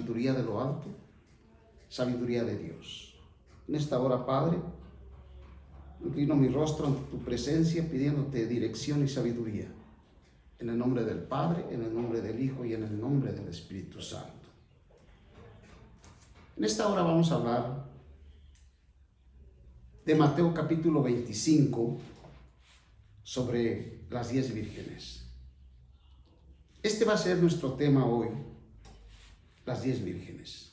sabiduría de lo alto, sabiduría de Dios. En esta hora, Padre, inclino mi rostro ante tu presencia pidiéndote dirección y sabiduría. En el nombre del Padre, en el nombre del Hijo y en el nombre del Espíritu Santo. En esta hora vamos a hablar de Mateo capítulo 25 sobre las 10 vírgenes. Este va a ser nuestro tema hoy, las 10 vírgenes.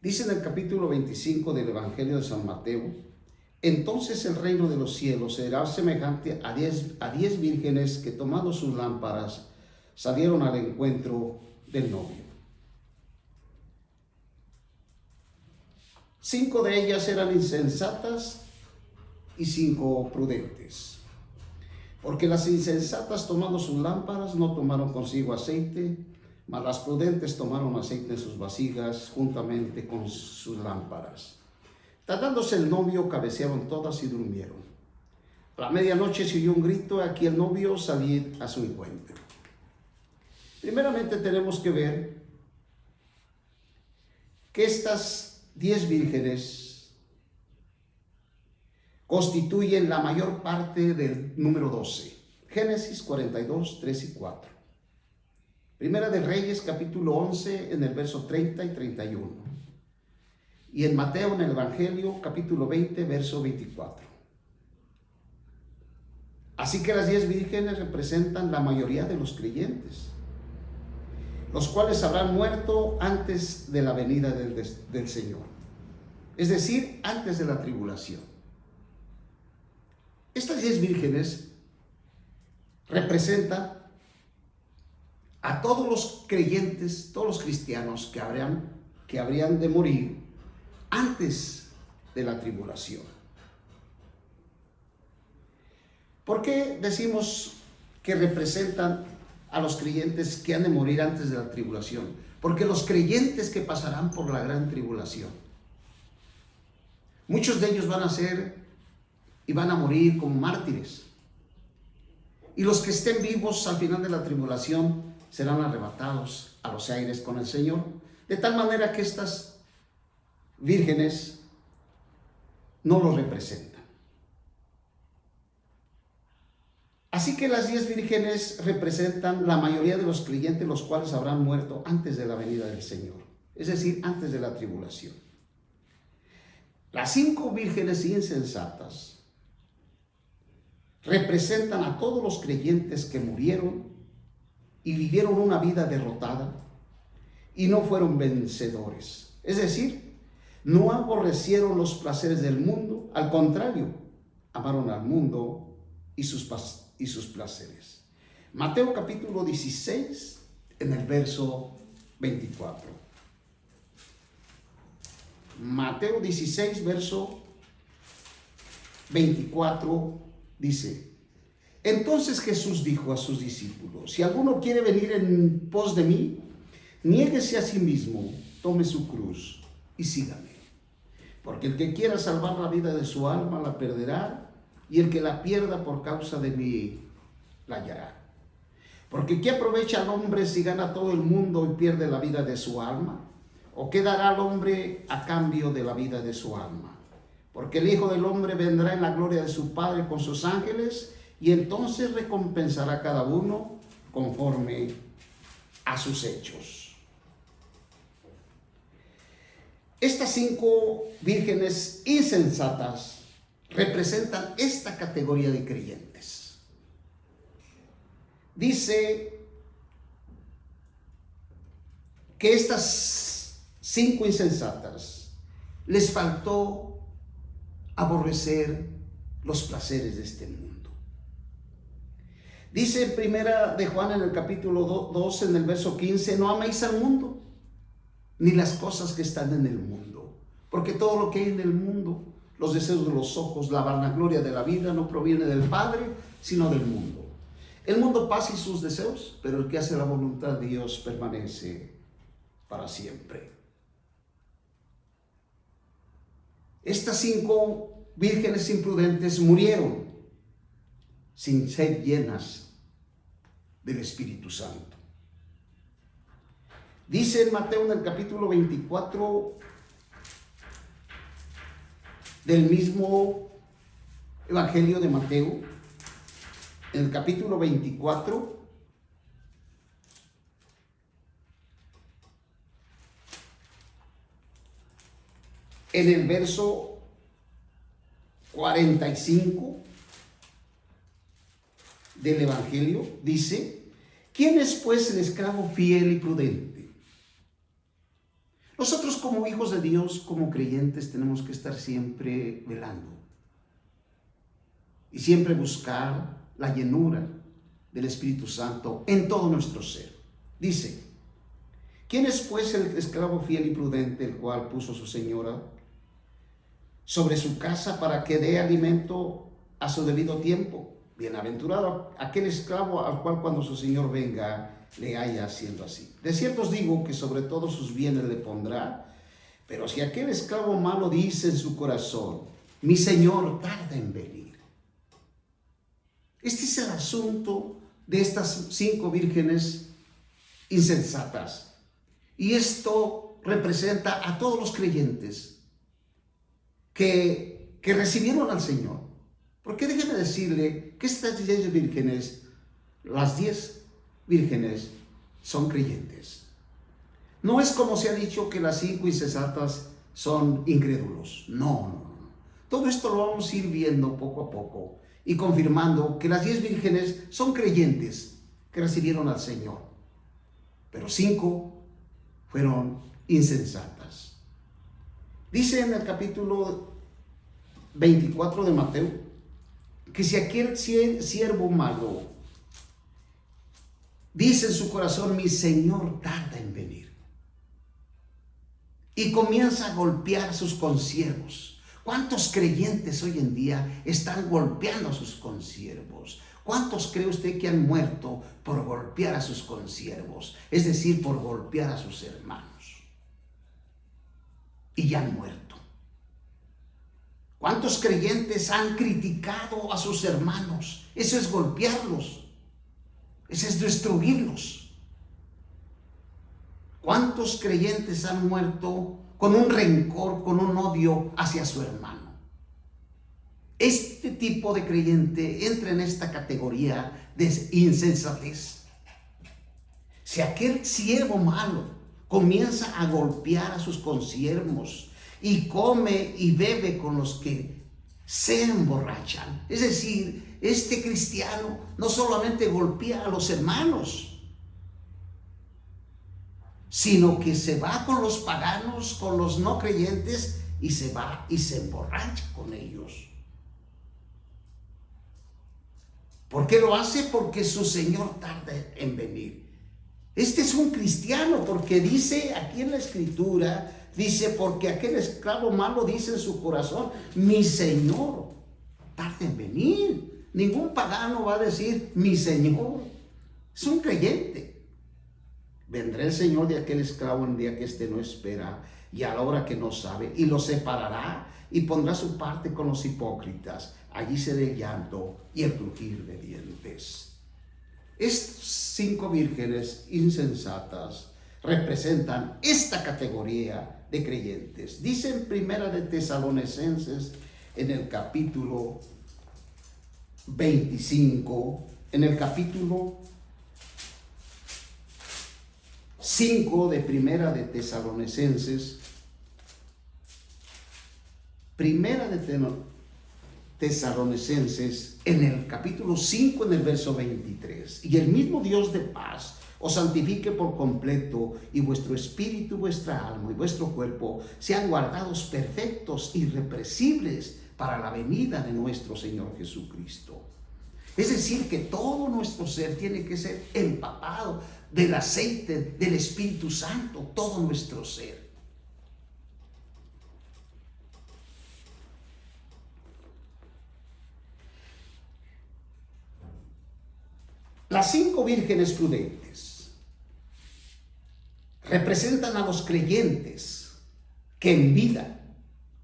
Dice en el capítulo 25 del Evangelio de San Mateo: entonces el reino de los cielos será semejante a 10 vírgenes que, tomando sus lámparas, salieron al encuentro del novio. 5 de ellas eran insensatas y 5 prudentes. Porque las insensatas, tomando sus lámparas, no tomaron consigo aceite, mas las prudentes tomaron aceite en sus vasijas juntamente con sus lámparas. Tardándose el novio, cabecearon todas y durmieron. A la medianoche se oyó un grito: aquí el novio, salid a su encuentro. Primeramente tenemos que ver que estas 10 vírgenes constituyen la mayor parte del número 12. Génesis 42, 3 y 4. Primera de Reyes, capítulo 11, en el verso 30 y 31. Y en Mateo, en el Evangelio, capítulo 20, verso 24. Así que las 10 vírgenes representan la mayoría de los creyentes, los cuales habrán muerto antes de la venida del Señor, es decir, antes de la tribulación. Estas 10 vírgenes representan a todos los creyentes, todos los cristianos que habrían de morir antes de la tribulación. ¿Por qué decimos que representan a los creyentes que han de morir antes de la tribulación? Porque los creyentes que pasarán por la gran tribulación, muchos de ellos van a ser y van a morir como mártires. Y los que estén vivos al final de la tribulación serán arrebatados a los aires con el Señor. De tal manera que estas vírgenes no los representan. Así que las 10 vírgenes representan la mayoría de los creyentes, los cuales habrán muerto antes de la venida del Señor, es decir, antes de la tribulación. Las 5 vírgenes insensatas representan a todos los creyentes que murieron y vivieron una vida derrotada y no fueron vencedores. Es decir, no aborrecieron los placeres del mundo, al contrario, amaron al mundo y sus placeres. Mateo capítulo 16, en el verso 24. Mateo 16, verso 24, dice: entonces Jesús dijo a sus discípulos: si alguno quiere venir en pos de mí, niéguese a sí mismo, tome su cruz y sígame. Porque el que quiera salvar la vida de su alma la perderá, y el que la pierda por causa de mí la hallará. Porque ¿qué aprovecha al hombre si gana todo el mundo y pierde la vida de su alma? ¿O qué dará al hombre a cambio de la vida de su alma? Porque el Hijo del Hombre vendrá en la gloria de su Padre con sus ángeles, y entonces recompensará a cada uno conforme a sus hechos. Estas 5 vírgenes insensatas representan esta categoría de creyentes. Dice que estas 5 insensatas les faltó aborrecer los placeres de este mundo. Dice en primera de Juan, en el capítulo 2, en el verso 15: no améis al mundo, ni las cosas que están en el mundo, porque todo lo que hay en el mundo, los deseos de los ojos, la vanagloria de la vida, no proviene del Padre, sino del mundo. El mundo pasa y sus deseos, pero el que hace la voluntad de Dios permanece para siempre. Estas 5 vírgenes imprudentes murieron sin ser llenas del Espíritu Santo. Dice en Mateo, en el capítulo 24 del mismo Evangelio de Mateo, en el capítulo 24, en el verso 45 del Evangelio, dice: ¿quién es pues el esclavo fiel y prudente? Nosotros como hijos de Dios, como creyentes, tenemos que estar siempre velando y siempre buscar la llenura del Espíritu Santo en todo nuestro ser. Dice: ¿quién es pues el esclavo fiel y prudente, el cual puso su señora sobre su casa para que dé alimento a su debido tiempo? Bienaventurado aquel esclavo al cual cuando su señor venga le haya haciendo así. De cierto os digo que sobre todos sus bienes le pondrá. Pero si aquel esclavo malo dice en su corazón: mi señor tarda en venir. Este es el asunto de estas 5 vírgenes insensatas. Y esto representa a todos los creyentes que recibieron al Señor. Porque déjeme decirle que estas 10 vírgenes, las 10 vírgenes, son creyentes. No es como se ha dicho que las 5 insensatas son incrédulos. No. Todo esto lo vamos a ir viendo poco a poco y confirmando que las 10 vírgenes son creyentes que recibieron al Señor. Pero 5 fueron insensatas. Dice en el capítulo 24 de Mateo que si aquel siervo malo dice en su corazón: mi señor tarda en venir, y comienza a golpear a sus consiervos. ¿Cuántos creyentes hoy en día están golpeando a sus consiervos? ¿Cuántos cree usted que han muerto por golpear a sus consiervos? Es decir, por golpear a sus hermanos. Y ya han muerto. ¿Cuántos creyentes han criticado a sus hermanos? Eso es golpearlos. Eso es destruirlos. ¿Cuántos creyentes han muerto con un rencor, con un odio hacia su hermano? Este tipo de creyente entra en esta categoría de insensatez. Si aquel siervo malo comienza a golpear a sus consiervos y come y bebe con los que se emborrachan, es decir, este cristiano no solamente golpea a los hermanos, sino que se va con los paganos, con los no creyentes, y se va y se emborracha con ellos. ¿Por qué lo hace? Porque su Señor tarda en venir. Este es un cristiano, porque dice aquí en la Escritura, dice: porque aquel esclavo malo dice en su corazón: mi Señor tarda en venir. Ningún pagano va a decir: mi Señor. Es un creyente. Vendrá el Señor de aquel esclavo en el día que éste no espera y a la hora que no sabe, y lo separará y pondrá su parte con los hipócritas. Allí será el llanto y el crujir de dientes. Estas 5 vírgenes insensatas representan esta categoría de creyentes. Dice en Primera de Tesalonicenses, en el capítulo 25, en el capítulo 5 de Primera de Tesalonicenses, Primera de Tesalonicenses, en el capítulo 5, en el verso 23. Y el mismo Dios de paz os santifique por completo, y vuestro espíritu, vuestra alma y vuestro cuerpo sean guardados perfectos, irrepresibles, para la venida de nuestro Señor Jesucristo. Es decir, que todo nuestro ser tiene que ser empapado del aceite del Espíritu Santo, todo nuestro ser. Las 5 vírgenes prudentes representan a los creyentes que en vida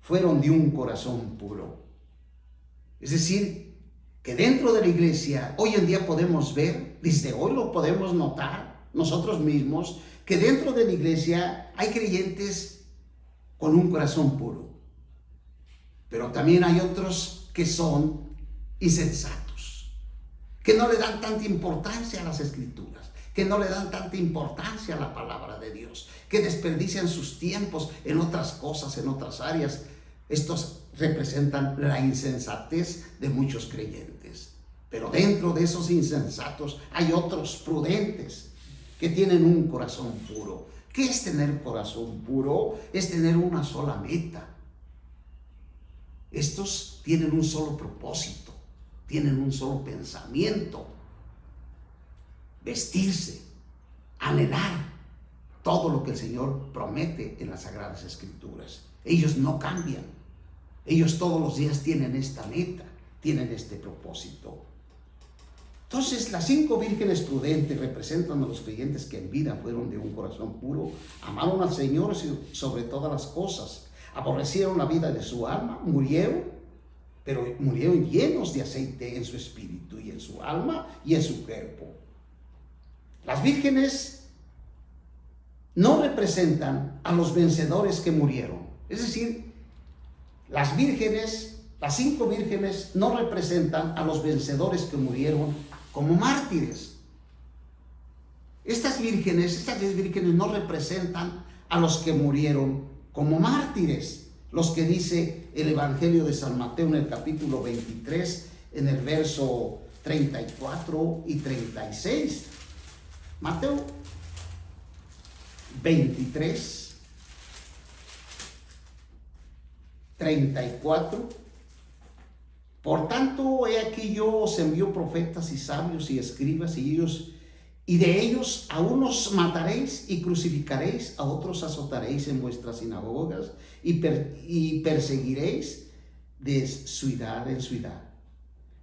fueron de un corazón puro. Es decir, que dentro de la iglesia hoy en día podemos ver, desde hoy lo podemos notar nosotros mismos, que dentro de la iglesia hay creyentes con un corazón puro, pero también hay otros que son insensatos, que no le dan tanta importancia a las escrituras, que no le dan tanta importancia a la palabra de Dios, que desperdician sus tiempos en otras cosas, en otras áreas. Estos representan la insensatez de muchos creyentes. Pero dentro de esos insensatos hay otros prudentes que tienen un corazón puro. ¿Qué es tener corazón puro? Es tener una sola meta. Estos tienen un solo propósito, tienen un solo pensamiento: vestirse, anhelar todo lo que el Señor promete en las Sagradas Escrituras. Ellos no cambian. Ellos todos los días tienen esta meta, tienen este propósito. Entonces, las 5 vírgenes prudentes representan a los creyentes que en vida fueron de un corazón puro, amaron al Señor sobre todas las cosas, aborrecieron la vida de su alma, murieron, pero murieron llenos de aceite en su espíritu y en su alma y en su cuerpo. Las vírgenes no representan a los vencedores que murieron. Es decir, las 5 vírgenes no representan a los vencedores que murieron como mártires. Estas 10 vírgenes no representan a los que murieron como mártires, los que dice el Evangelio de San Mateo en el capítulo 23, en el verso 34 y 36. Mateo 23, 34. Por tanto, he aquí yo os envío profetas y sabios y escribas, y de ellos a unos mataréis y crucificaréis, a otros azotaréis en vuestras sinagogas y perseguiréis de ciudad en ciudad,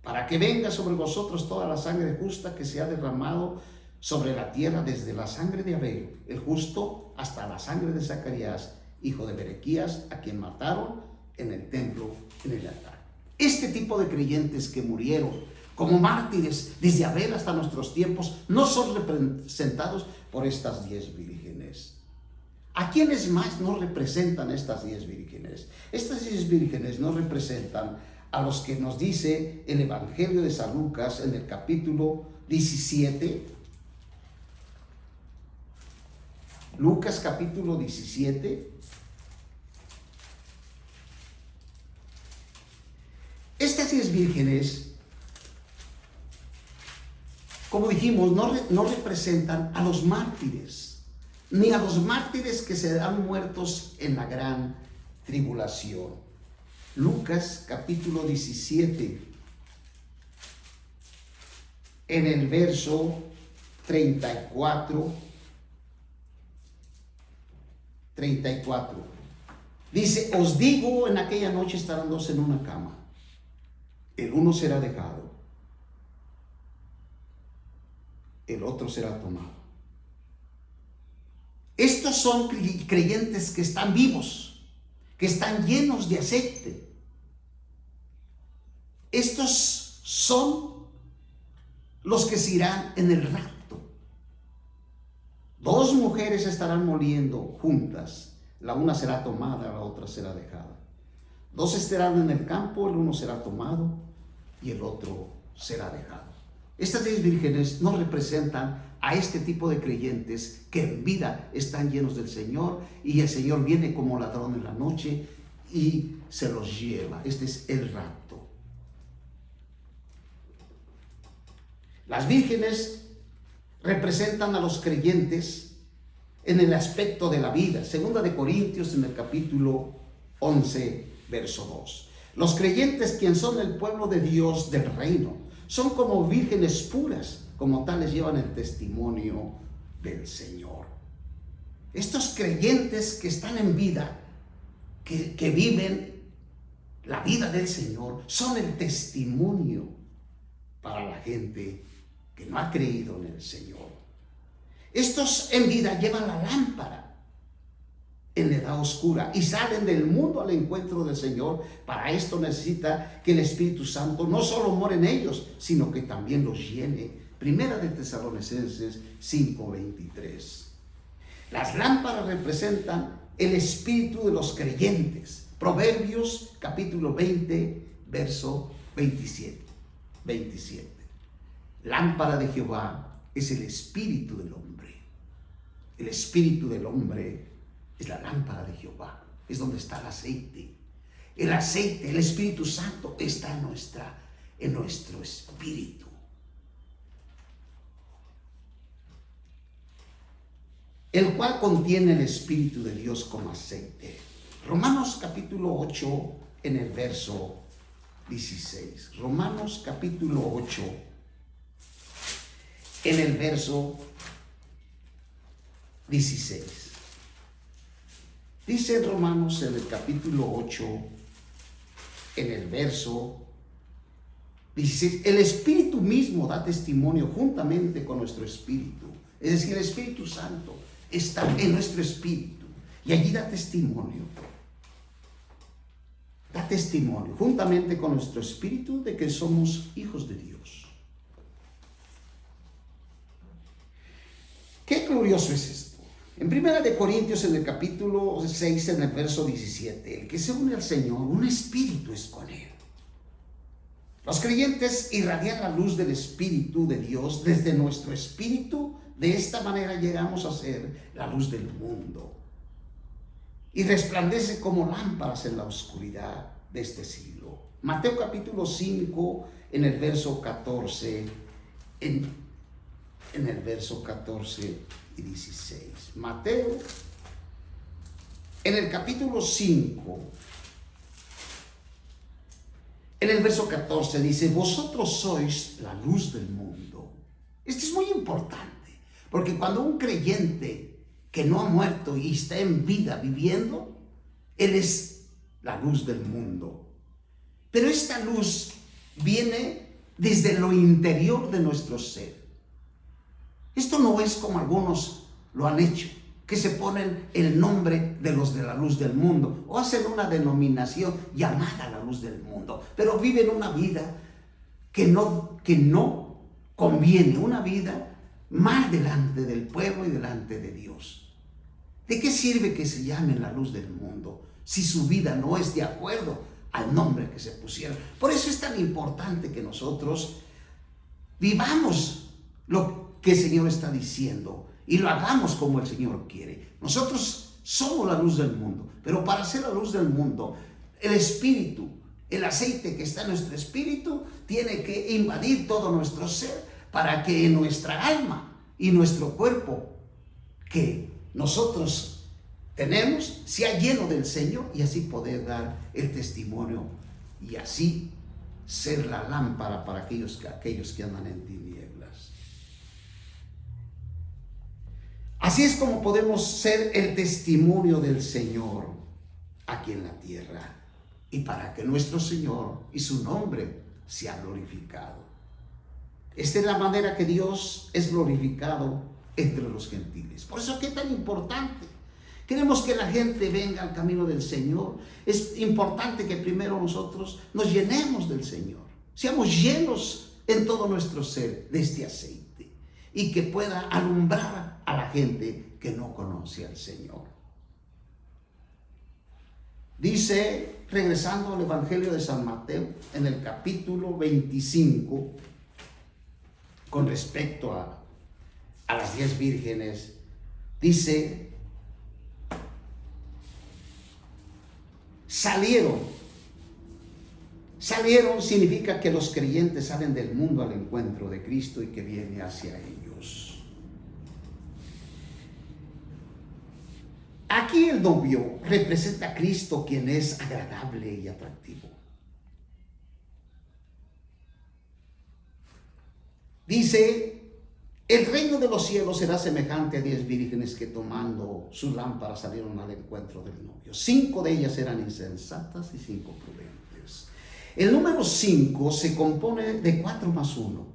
para que venga sobre vosotros toda la sangre justa que se ha derramado sobre la tierra, desde la sangre de Abel, el justo, hasta la sangre de Zacarías, hijo de Berequías, a quien mataron en el templo, en el altar. Este tipo de creyentes que murieron como mártires desde Abel hasta nuestros tiempos no son representados por estas 10 vírgenes. ¿A quiénes más no representan estas 10 vírgenes? Estas 10 vírgenes no representan a los que nos dice el Evangelio de San Lucas en el capítulo 17. Lucas capítulo 17. Estas 10 vírgenes, como dijimos, no representan a los mártires, ni a los mártires que serán muertos en la gran tribulación. Lucas capítulo 17, en el verso 34, dice: os digo, en aquella noche estarán 2 en una cama, el uno será dejado, el otro será tomado. Estos son creyentes que están vivos, que están llenos de aceite. Estos son los que se irán en el rapto. 2 mujeres estarán muriendo juntas, la una será tomada, la otra será dejada. 2 estarán en el campo, el uno será tomado y el otro será dejado. Estas 10 vírgenes no representan a este tipo de creyentes que en vida están llenos del Señor, y el Señor viene como ladrón en la noche y se los lleva. Este es el rapto. Las vírgenes representan a los creyentes en el aspecto de la vida. 2 de Corintios en el capítulo 11, verso 2. Los creyentes, quien son el pueblo de Dios del reino, son como vírgenes puras, como tales llevan el testimonio del Señor. Estos creyentes que están en vida, que viven la vida del Señor, son el testimonio para la gente que no ha creído en el Señor. Estos en vida llevan la lámpara en la edad oscura y salen del mundo al encuentro del Señor. Para esto necesita que el Espíritu Santo no solo more en ellos, sino que también los llene. Primera de Tesalonicenses 5:23. Las lámparas representan el espíritu de los creyentes. Proverbios capítulo 20, verso 27. Lámpara de Jehová es el espíritu del hombre. El espíritu del hombre es la lámpara de Jehová. Es donde está el aceite. El aceite, el Espíritu Santo está en nuestro espíritu. El cual contiene el Espíritu de Dios como aceite. Romanos capítulo 8 en el verso 16. Romanos capítulo 8 en el verso 16. Dice Romanos en el capítulo 8 en el verso 16. El Espíritu mismo da testimonio juntamente con nuestro espíritu. Es decir, el Espíritu Santo está en nuestro espíritu y allí da testimonio. Da testimonio juntamente con nuestro espíritu de que somos hijos de Dios. Qué glorioso es esto. En 1 Corintios, en el capítulo 6, en el verso 17, el que se une al Señor, un espíritu es con él. Los creyentes irradian la luz del Espíritu de Dios desde nuestro espíritu. De esta manera llegamos a ser la luz del mundo y resplandece como lámparas en la oscuridad de este siglo. Mateo capítulo 5 en el verso 14, en el verso 14 y 16. Mateo en el capítulo 5 en el verso 14 dice: vosotros sois la luz del mundo. Esto es muy importante. Porque cuando un creyente que no ha muerto y está en vida viviendo, él es la luz del mundo. Pero esta luz viene desde lo interior de nuestro ser. Esto no es como algunos lo han hecho, que se ponen el nombre de los de la luz del mundo o hacen una denominación llamada la luz del mundo, pero viven una vida que no conviene, una vida mal delante del pueblo y delante de Dios. ¿De qué sirve que se llame la luz del mundo si su vida no es de acuerdo al nombre que se pusieron? Por eso es tan importante que nosotros vivamos lo que el Señor está diciendo y lo hagamos como el Señor quiere. Nosotros somos la luz del mundo, pero para ser la luz del mundo, el espíritu, el aceite que está en nuestro espíritu, tiene que invadir todo nuestro ser, para que nuestra alma y nuestro cuerpo que nosotros tenemos sea lleno del Señor y así poder dar el testimonio y así ser la lámpara para aquellos que andan en tinieblas. Así es como podemos ser el testimonio del Señor aquí en la tierra y para que nuestro Señor y su nombre sea glorificado. Esta es la manera que Dios es glorificado entre los gentiles. Por eso que es tan importante. Queremos que la gente venga al camino del Señor. Es importante que primero nosotros nos llenemos del Señor. Seamos llenos en todo nuestro ser de este aceite y que pueda alumbrar a la gente que no conoce al Señor. Dice, regresando al Evangelio de San Mateo, en el capítulo 25, con respecto a las 10 vírgenes, dice: salieron significa que los creyentes salen del mundo al encuentro de Cristo y que viene hacia ellos. Aquí el novio representa a Cristo, quien es agradable y atractivo. Dice: el reino de los cielos será semejante a 10 vírgenes que tomando sus lámparas salieron al encuentro del novio. 5 de ellas eran insensatas y 5 prudentes. El número 5 se compone de 4 más 1,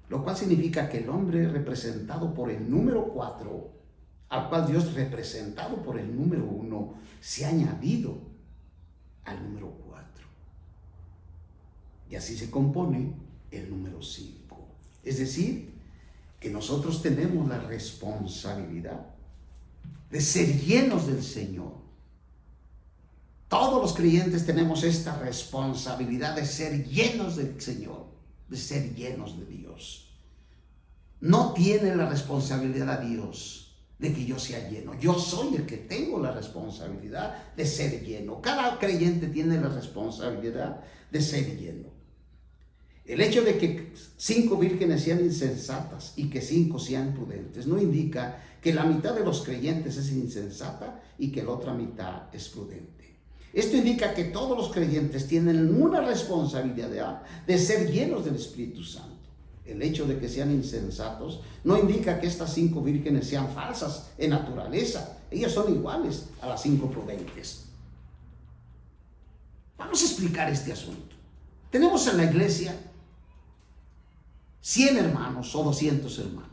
lo cual significa que el hombre representado por el número 4, al cual Dios representado por el número 1, se ha añadido al número 4. Y así se compone el número 5. Es decir, que nosotros tenemos la responsabilidad de ser llenos del Señor. Todos los creyentes tenemos esta responsabilidad de ser llenos del Señor, de ser llenos de Dios. No tiene la responsabilidad a Dios de que yo sea lleno. Yo soy el que tengo la responsabilidad de ser lleno. Cada creyente tiene la responsabilidad de ser lleno. El hecho de que 5 vírgenes sean insensatas y que 5 sean prudentes no indica que la mitad de los creyentes es insensata y que la otra mitad es prudente. Esto indica que todos los creyentes tienen una responsabilidad de ser llenos del Espíritu Santo. El hecho de que sean insensatos no indica que estas 5 vírgenes sean falsas en naturaleza. Ellas son iguales a las 5 prudentes. Vamos a explicar este asunto. Tenemos en la iglesia 100 hermanos o 200 hermanos.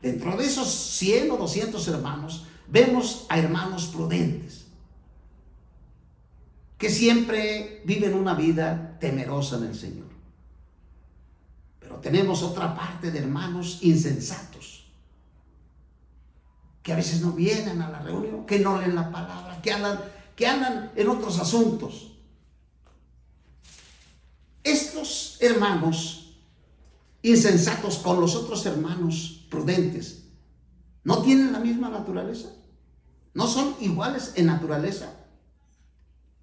Dentro de esos 100 o 200 hermanos vemos a hermanos prudentes que siempre viven una vida temerosa en el Señor. Pero tenemos otra parte de hermanos insensatos que a veces no vienen a la reunión, que no leen la palabra, que andan en otros asuntos. Estos hermanos insensatos con los otros hermanos prudentes no tienen la misma naturaleza, no son iguales en naturaleza.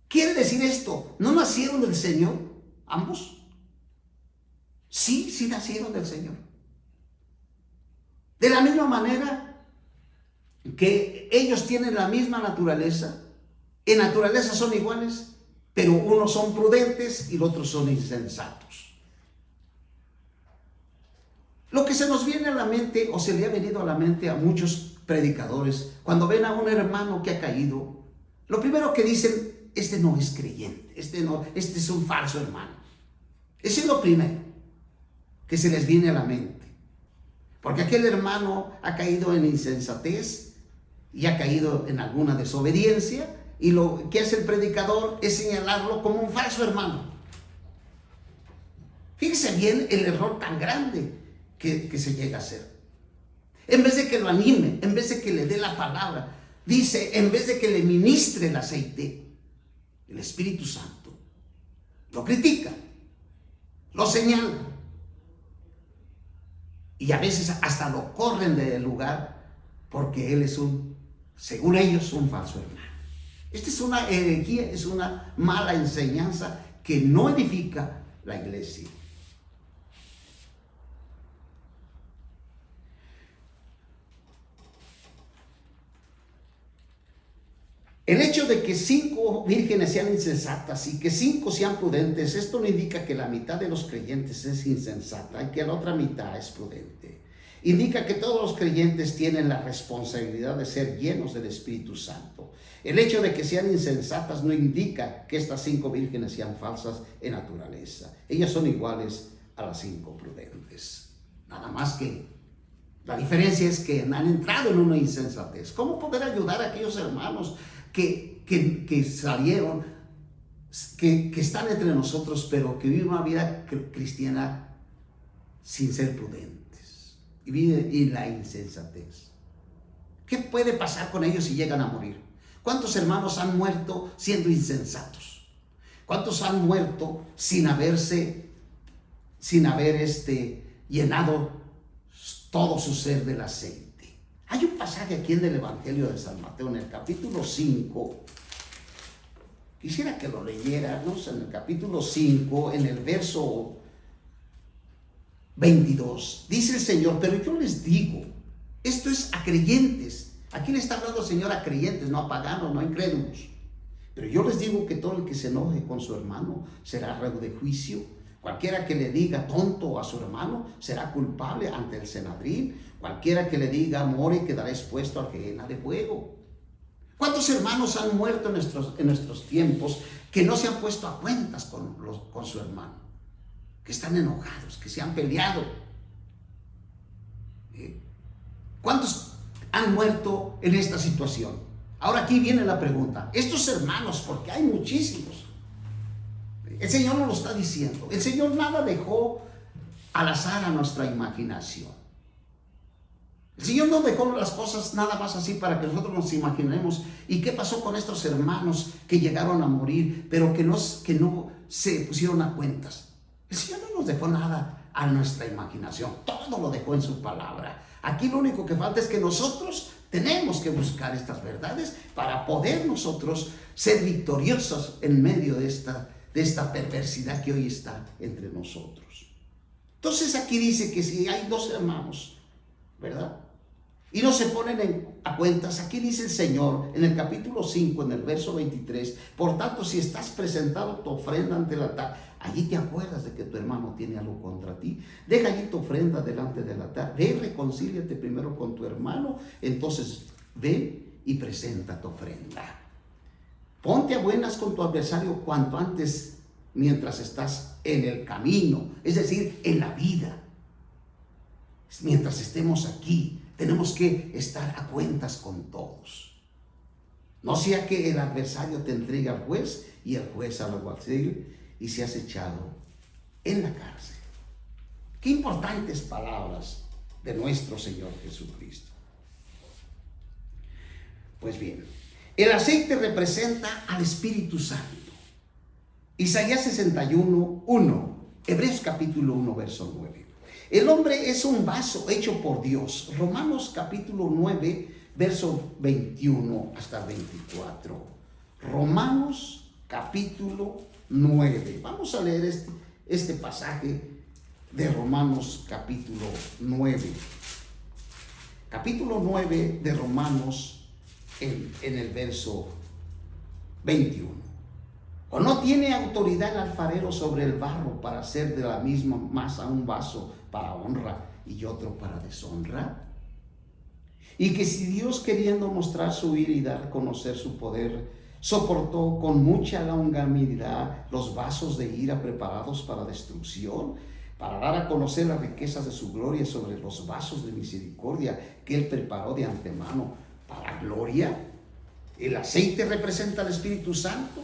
¿Quiere decir esto? ¿No nacieron del Señor ambos? Sí nacieron del Señor. De la misma manera que ellos tienen la misma naturaleza, en naturaleza son iguales, pero unos son prudentes y los otros son insensatos. Lo que se nos viene a la mente, o se le ha venido a la mente a muchos predicadores, cuando ven a un hermano que ha caído, lo primero que dicen: este no es creyente, este es un falso hermano. Eso es lo primero que se les viene a la mente. Porque aquel hermano ha caído en insensatez y ha caído en alguna desobediencia, y lo que hace el predicador es señalarlo como un falso hermano. Fíjese bien el error tan grande que se llega a hacer. En vez de que lo anime, en vez de que le dé la palabra, dice, en vez de que le ministre el aceite, el Espíritu Santo, lo critica, lo señala, y a veces hasta lo corren del lugar porque él es según ellos, un falso hermano. Esta es una herejía, es una mala enseñanza que no edifica la iglesia. El hecho de que 5 vírgenes sean insensatas y que 5 sean prudentes, esto no indica que la mitad de los creyentes es insensata y que la otra mitad es prudente. Indica que todos los creyentes tienen la responsabilidad de ser llenos del Espíritu Santo. El hecho de que sean insensatas no indica que estas 5 vírgenes sean falsas en naturaleza. Ellas son iguales a las 5 prudentes. Nada más que la diferencia es que han entrado en una insensatez. ¿Cómo poder ayudar a aquellos hermanos que salieron, que están entre nosotros, pero que viven una vida cristiana sin ser prudentes y viven en la insensatez? ¿Qué puede pasar con ellos si llegan a morir? ¿Cuántos hermanos han muerto siendo insensatos? ¿Cuántos han muerto sin haber llenado todo su ser del aceite? Hay un pasaje aquí en el Evangelio de San Mateo, en el capítulo 5. Quisiera que lo leyéramos en el capítulo 5, en el verso 22. Dice el Señor: pero yo les digo, esto es a creyentes. Aquí le está hablando el Señor a creyentes, no a paganos, no a incrédulos. Pero yo les digo que todo el que se enoje con su hermano será reo de juicio. Cualquiera que le diga tonto a su hermano será culpable ante el Sanedrín. Cualquiera que le diga more quedará expuesto a gehenna de fuego. ¿Cuántos hermanos han muerto en nuestros tiempos que no se han puesto a cuentas con su hermano? Que están enojados, que se han peleado. ¿Cuántos han muerto en esta situación? Ahora aquí viene la pregunta. Estos hermanos, porque hay muchísimos, el Señor nos lo está diciendo. El Señor nada dejó al azar a nuestra imaginación. El Señor no dejó las cosas nada más así para que nosotros nos imaginemos. ¿Y qué pasó con estos hermanos que llegaron a morir, pero que no se pusieron a cuentas? El Señor no nos dejó nada a nuestra imaginación. Todo lo dejó en su palabra. Aquí lo único que falta es que nosotros tenemos que buscar estas verdades para poder nosotros ser victoriosos en medio de esta perversidad que hoy está entre nosotros. Entonces aquí dice que si hay dos hermanos, ¿verdad? Y no se ponen a cuentas. Aquí dice el Señor en el capítulo 5, en el verso 23, por tanto, si estás presentado tu ofrenda ante el altar, allí te acuerdas de que tu hermano tiene algo contra ti, deja allí tu ofrenda delante del altar, ve, reconcíliate primero con tu hermano, entonces ve y presenta tu ofrenda. Ponte a buenas con tu adversario cuanto antes, mientras estás en el camino, es decir, en la vida. Mientras estemos aquí, tenemos que estar a cuentas con todos. No sea que el adversario te entregue al juez y el juez al alguacil y seas echado en la cárcel. Qué importantes palabras de nuestro Señor Jesucristo. Pues bien, el aceite representa al Espíritu Santo. Isaías 61, 1, Hebreos capítulo 1, verso 9. El hombre es un vaso hecho por Dios. Romanos capítulo 9, verso 21 hasta 24. Romanos capítulo 9. Vamos a leer este pasaje de Romanos capítulo 9. Capítulo 9 de Romanos en el verso 21. ¿O no tiene autoridad el alfarero sobre el barro para hacer de la misma masa un vaso para honra y otro para deshonra? Y que si Dios, queriendo mostrar su ira y dar a conocer su poder, soportó con mucha longanimidad los vasos de ira preparados para destrucción, para dar a conocer las riquezas de su gloria sobre los vasos de misericordia que Él preparó de antemano para gloria. El aceite representa al Espíritu Santo.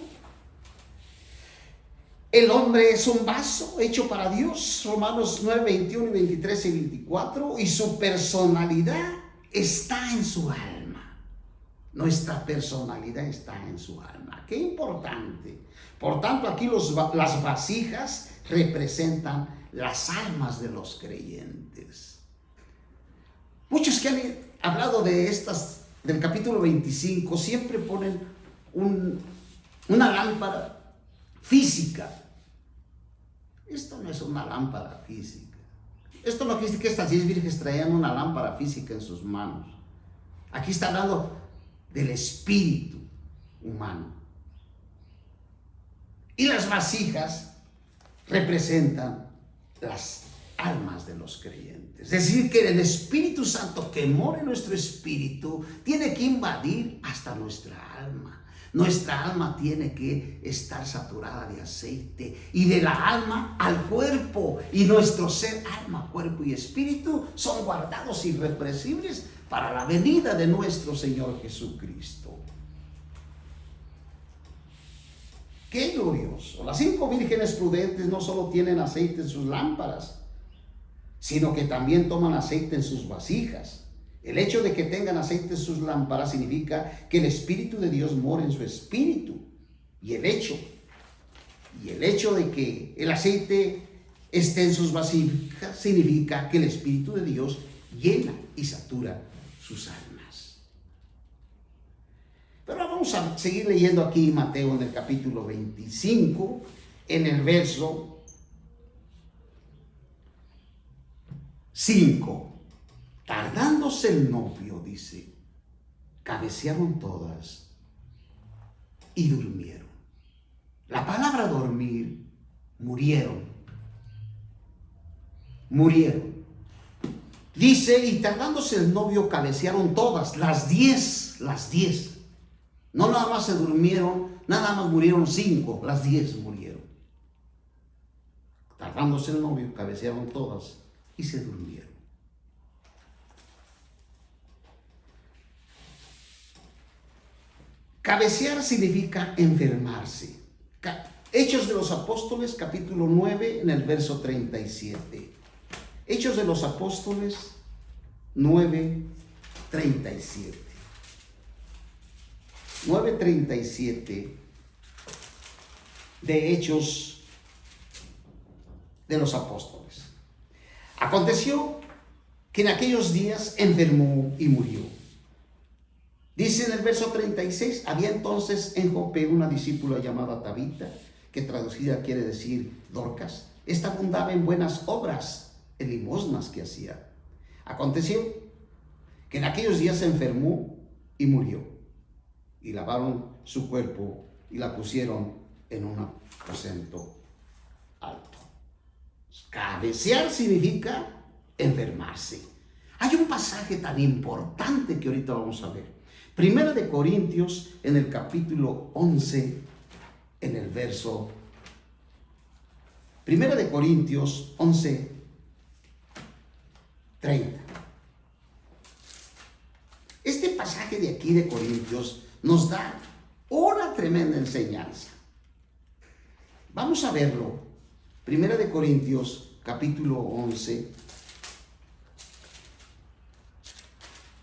El hombre es un vaso hecho para Dios, Romanos 9, 21 y 23 y 24, y su personalidad está en su alma. Nuestra personalidad está en su alma. Qué importante. Por tanto, aquí las vasijas representan las almas de los creyentes. Muchos que han hablado del capítulo 25, siempre ponen una lámpara física. Esto no es una lámpara física. Esto no quiere decir que estas 10 vírgenes traían una lámpara física en sus manos. Aquí está hablando del espíritu humano. Y las vasijas representan las almas de los creyentes. Es decir, que el Espíritu Santo que mora en nuestro espíritu tiene que invadir hasta nuestra alma. Nuestra alma tiene que estar saturada de aceite, y de la alma al cuerpo, y nuestro ser, alma, cuerpo y espíritu son guardados irrepresibles para la venida de nuestro Señor Jesucristo. ¡Qué glorioso! Las 5 vírgenes prudentes no solo tienen aceite en sus lámparas, sino que también toman aceite en sus vasijas. El hecho de que tengan aceite en sus lámparas significa que el Espíritu de Dios mora en su espíritu. Y el hecho de que el aceite esté en sus vasijas significa que el Espíritu de Dios llena y satura sus almas. Pero vamos a seguir leyendo aquí Mateo en el capítulo 25, en el verso 5. Tardándose el novio, dice, cabecearon todas y durmieron. La palabra dormir, murieron. Dice, y tardándose el novio, cabecearon todas, las 10. No nada más se durmieron, nada más murieron 5, las 10 murieron. Tardándose el novio, cabecearon todas y se durmieron. Cabecear significa enfermarse. Hechos de los Apóstoles, capítulo 9, en el verso 37. Hechos de los Apóstoles, 9:37. 9:37 de Hechos de los Apóstoles. Aconteció que en aquellos días enfermó y murió. Dice en el verso 36, había entonces en Jope una discípula llamada Tabita, que traducida quiere decir Dorcas. Esta abundaba en buenas obras, en limosnas que hacía. Aconteció que en aquellos días se enfermó y murió. Y lavaron su cuerpo y la pusieron en un aposento alto. Cabecear significa enfermarse. Hay un pasaje tan importante que ahorita vamos a ver. Primera de Corintios, en el capítulo 11, en el verso. Primera de Corintios 11:30. Este pasaje de aquí de Corintios nos da una tremenda enseñanza. Vamos a verlo. Primera de Corintios, capítulo 11,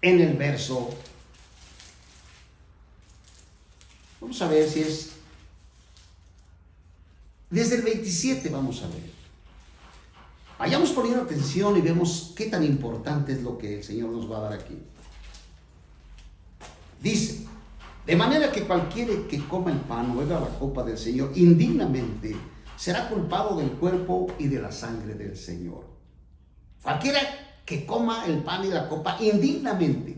en el verso. Vamos a ver si es desde el 27, vamos a ver. Vayamos poniendo atención y vemos qué tan importante es lo que el Señor nos va a dar aquí. Dice, de manera que cualquiera que coma el pan o beba la copa del Señor indignamente será culpado del cuerpo y de la sangre del Señor. Cualquiera que coma el pan y la copa indignamente.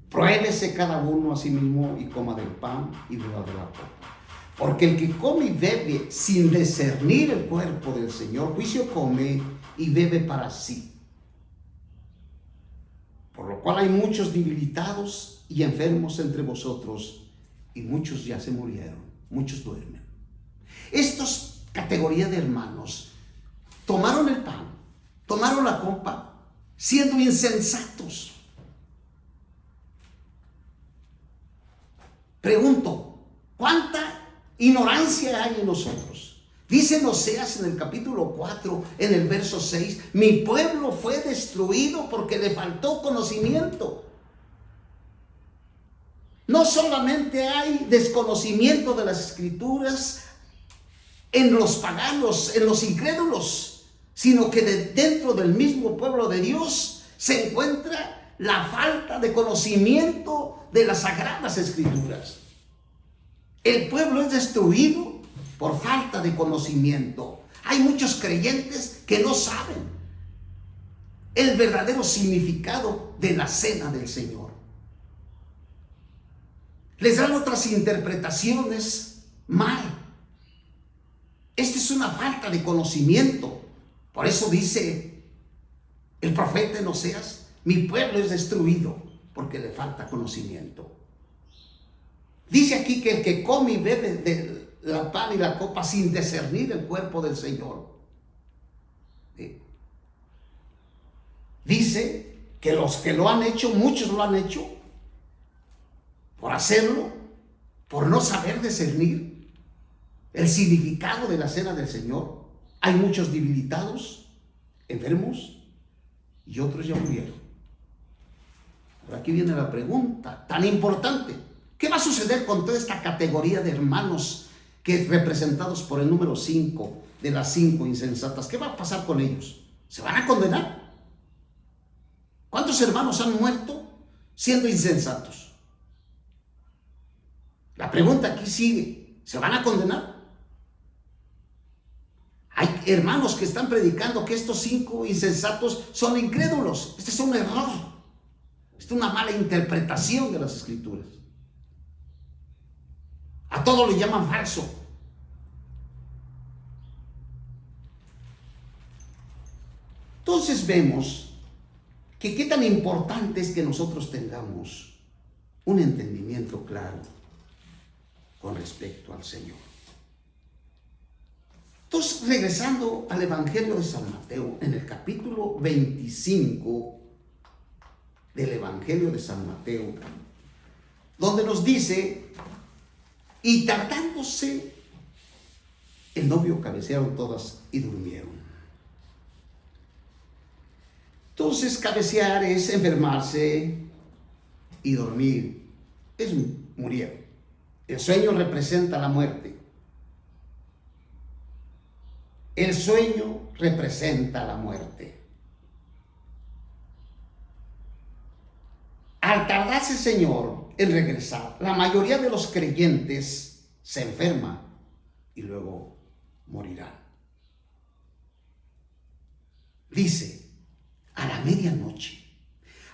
Pruébese cada uno a sí mismo y coma del pan y beba de la copa. Porque el que come y bebe sin discernir el cuerpo del Señor, juicio come y bebe para sí. Por lo cual hay muchos debilitados y enfermos entre vosotros, y muchos ya se murieron, muchos duermen. Estas categorías de hermanos tomaron el pan, tomaron la copa, siendo insensatos. Pregunto, ¿cuánta ignorancia hay en nosotros? Dice en Oseas en el capítulo 4, en el verso 6, mi pueblo fue destruido porque le faltó conocimiento. No solamente hay desconocimiento de las Escrituras en los paganos, en los incrédulos, sino que dentro del mismo pueblo de Dios se encuentra la falta de conocimiento de las Sagradas Escrituras. El pueblo es destruido por falta de conocimiento. Hay muchos creyentes que no saben el verdadero significado de la cena del Señor. Les dan otras interpretaciones mal. Esta es una falta de conocimiento. Por eso dice el profeta en Oseas, mi pueblo es destruido porque le falta conocimiento. Dice aquí que el que come y bebe de la pan y la copa sin discernir el cuerpo del Señor. ¿Sí? Dice que los que lo han hecho, muchos lo han hecho, por hacerlo, por no saber discernir el significado de la cena del Señor. Hay muchos debilitados, enfermos, y otros ya murieron. Ahora aquí viene la pregunta tan importante. ¿Qué va a suceder con toda esta categoría de hermanos que representados por el número 5 de las 5 insensatas? ¿Qué va a pasar con ellos? ¿Se van a condenar? ¿Cuántos hermanos han muerto siendo insensatos? La pregunta aquí sigue. ¿Se van a condenar? Hay hermanos que están predicando que estos 5 insensatos son incrédulos. Este es un error. Esta es una mala interpretación de las Escrituras. A todo le llaman falso. Entonces vemos que qué tan importante es que nosotros tengamos un entendimiento claro con respecto al Señor. Entonces, regresando al Evangelio de San Mateo, en el capítulo 25 del Evangelio de San Mateo, donde nos dice, y tardándose el novio cabecearon todas y durmieron. Entonces, cabecear es enfermarse y dormir es murieron. El sueño representa la muerte. El sueño representa la muerte. Al tardarse el Señor en regresar, la mayoría de los creyentes se enferman y luego morirán. Dice, a la medianoche.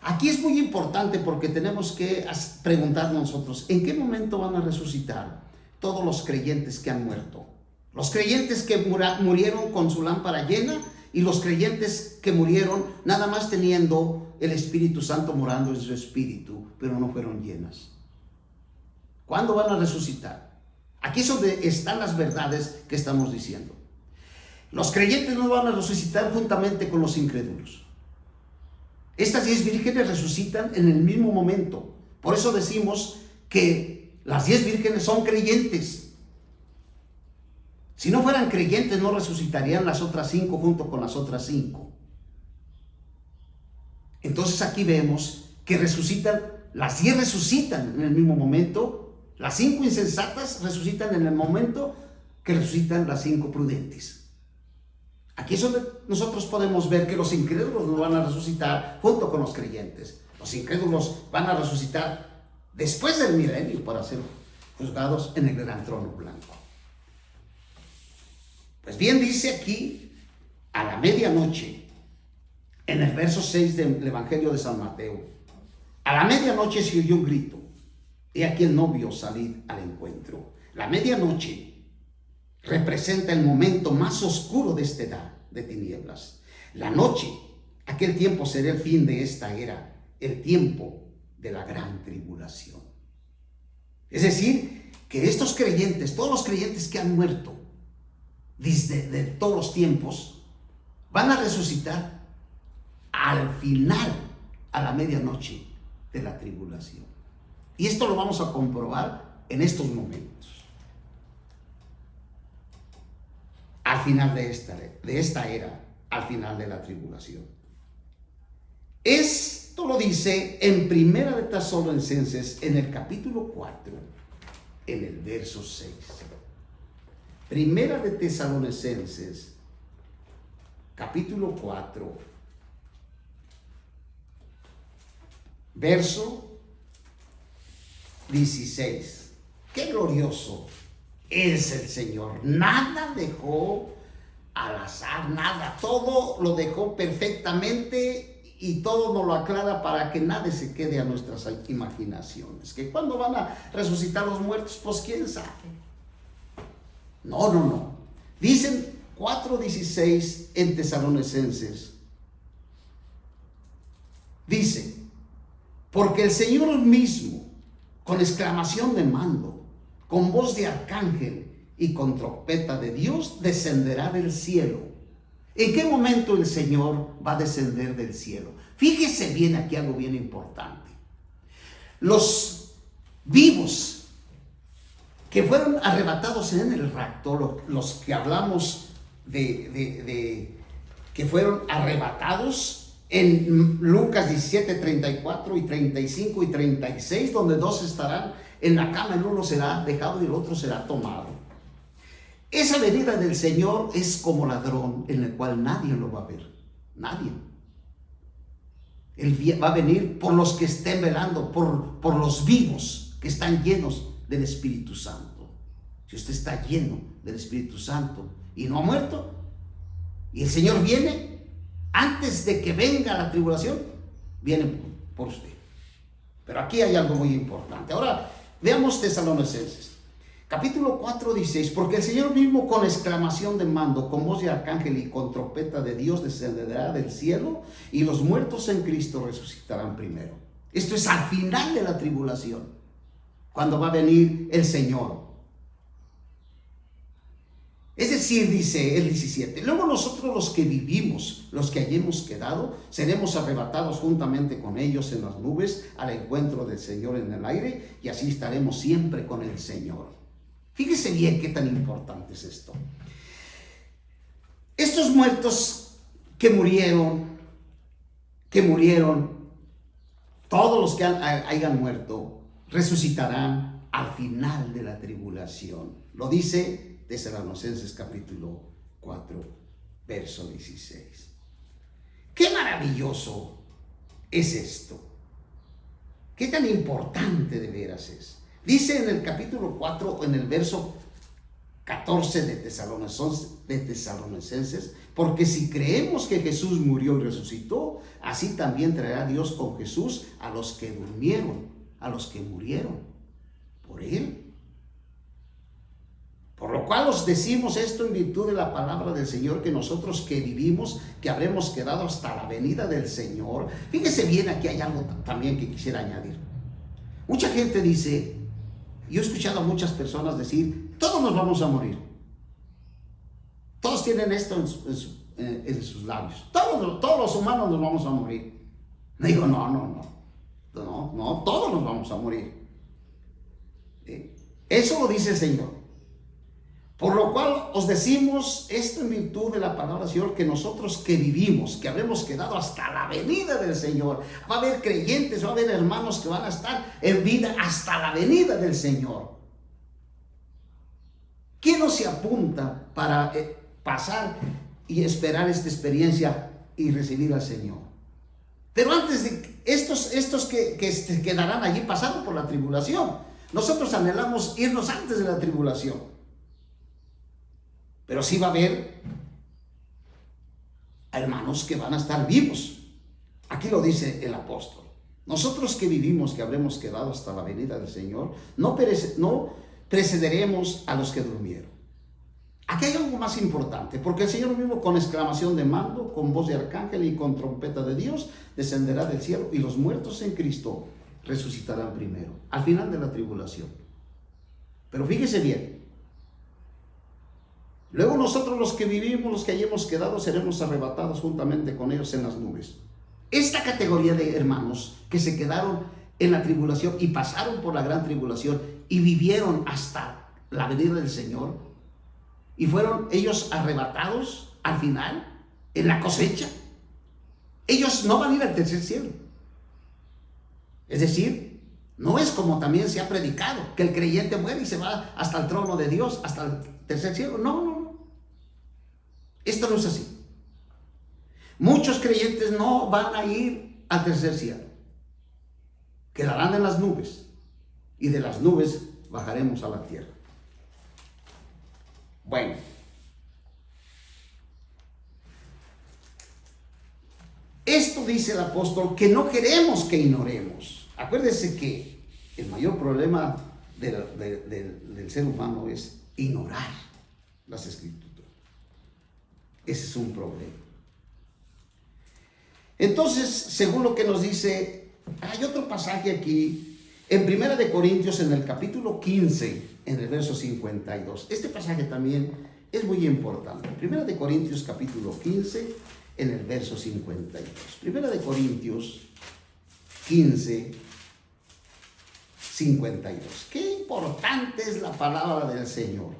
Aquí es muy importante porque tenemos que preguntarnos nosotros, ¿en qué momento van a resucitar todos los creyentes que han muerto? Los creyentes que murieron con su lámpara llena y los creyentes que murieron nada más teniendo el Espíritu Santo morando en su espíritu, pero no fueron llenas. ¿Cuándo van a resucitar? Aquí es donde están las verdades que estamos diciendo. Los creyentes no van a resucitar juntamente con los incrédulos. Estas 10 vírgenes resucitan en el mismo momento. Por eso decimos que las 10 vírgenes son creyentes. Si no fueran creyentes, no resucitarían las otras 5 junto con las otras 5. Entonces aquí vemos que resucitan, las 10 resucitan en el mismo momento, las 5 insensatas resucitan en el momento que resucitan las 5 prudentes. Aquí es donde nosotros podemos ver que los incrédulos no van a resucitar junto con los creyentes. Los incrédulos van a resucitar después del milenio para ser juzgados en el gran trono blanco. Pues bien, dice aquí, a la medianoche, en el verso 6 del Evangelio de San Mateo, a la medianoche se oyó un grito, he aquí el novio salir al encuentro. La medianoche representa el momento más oscuro de esta edad de tinieblas. La noche, aquel tiempo será el fin de esta era, el tiempo de la gran tribulación. Es decir, que estos creyentes, todos los creyentes que han muerto desde todos los tiempos, van a resucitar al final, a la medianoche de la tribulación. Y esto lo vamos a comprobar en estos momentos. Al final de esta era, al final de la tribulación. Esto lo dice en Primera de Tesalonicenses, en el capítulo 4, en el verso 6. Primera de Tesalonicenses, capítulo 4, verso 16. ¡Qué glorioso es el Señor! Nada dejó al azar, nada. Todo lo dejó perfectamente y todo nos lo aclara para que nada se quede a nuestras imaginaciones. ¿Que cuándo van a resucitar los muertos? Pues quién sabe. No. Dicen 4:16 en Tesalonicenses. Dice, porque el Señor mismo, con exclamación de mando, con voz de arcángel y con trompeta de Dios, descenderá del cielo. ¿En qué momento el Señor va a descender del cielo? Fíjese bien aquí algo bien importante. Los vivos que fueron arrebatados en el rapto, los que hablamos de que fueron arrebatados en Lucas 17, 34 y 35 y 36, donde 2 estarán en la cama, el uno será dejado y el otro será tomado. Esa venida del Señor es como ladrón en el cual nadie lo va a ver, nadie. Él va a venir por los que estén velando, por los vivos que están llenos del Espíritu Santo. Si usted está lleno del Espíritu Santo y no ha muerto, y el Señor viene, antes de que venga la tribulación, viene por usted. Pero aquí hay algo muy importante. Ahora, veamos Tesalonicenses, capítulo 4, 16. Porque el Señor mismo, con exclamación de mando, con voz de arcángel y con trompeta de Dios, descenderá del cielo, y los muertos en Cristo resucitarán primero. Esto es al final de la tribulación, cuando va a venir el Señor. Es decir, dice el 17, luego nosotros los que vivimos, los que hayamos quedado, seremos arrebatados juntamente con ellos en las nubes al encuentro del Señor en el aire, y así estaremos siempre con el Señor. Fíjese bien qué tan importante es esto. Estos muertos que murieron que murieron, todos los que hayan muerto, resucitarán al final de la tribulación. Lo dice Tesalonicenses capítulo 4, verso 16. Qué maravilloso es esto. Qué tan importante de veras es. Dice en el capítulo 4, en el verso 14 de Tesalonicenses, porque si creemos que Jesús murió y resucitó, así también traerá Dios con Jesús a los que durmieron, a los que murieron por él. Por lo cual os decimos esto en virtud de la palabra del Señor, que nosotros que vivimos, que habremos quedado hasta la venida del Señor. Fíjese bien, aquí hay algo también que quisiera añadir. Mucha gente dice, yo he escuchado a muchas personas decir, todos nos vamos a morir. Todos tienen esto en sus labios. Todos los humanos nos vamos a morir. Digo, no, todos nos vamos a morir. Eso lo dice el Señor. Por lo cual os decimos esto en virtud de la palabra del Señor, que nosotros que vivimos, que habremos quedado hasta la venida del Señor. Va a haber creyentes, va a haber hermanos que van a estar en vida hasta la venida del Señor. ¿Quién no se apunta para pasar y esperar esta experiencia y recibir al Señor? Pero antes de estos que quedarán allí pasando por la tribulación, nosotros anhelamos irnos antes de la tribulación. Pero sí va a haber hermanos que van a estar vivos. Aquí lo dice el apóstol. Nosotros que vivimos, que habremos quedado hasta la venida del Señor, no precederemos a los que durmieron. Aquí hay algo más importante, porque el Señor mismo, con exclamación de mando, con voz de arcángel y con trompeta de Dios, descenderá del cielo, y los muertos en Cristo resucitarán primero, al final de la tribulación. Pero fíjese bien. Luego nosotros los que vivimos, los que hayamos quedado, seremos arrebatados juntamente con ellos en las nubes. Esta categoría de hermanos que se quedaron en la tribulación y pasaron por la gran tribulación y vivieron hasta la venida del Señor, y fueron ellos arrebatados al final, en la cosecha, ellos no van a ir al tercer cielo. Es decir, no es como también se ha predicado, que el creyente muere y se va hasta el trono de Dios, hasta el tercer cielo. No. Esto no es así. Muchos creyentes no van a ir al tercer cielo. Quedarán en las nubes, y de las nubes bajaremos a la tierra. Bueno, esto dice el apóstol, que no queremos que ignoremos. Acuérdese que el mayor problema del ser humano es ignorar las Escrituras. Ese es un problema. Entonces, según lo que nos dice, hay otro pasaje aquí, en 1 de Corintios, en el capítulo 15, en el verso 52. Este pasaje también es muy importante. 1 de Corintios, capítulo 15, en el verso 52. 1 de Corintios 15, 52. Qué importante es la palabra del Señor.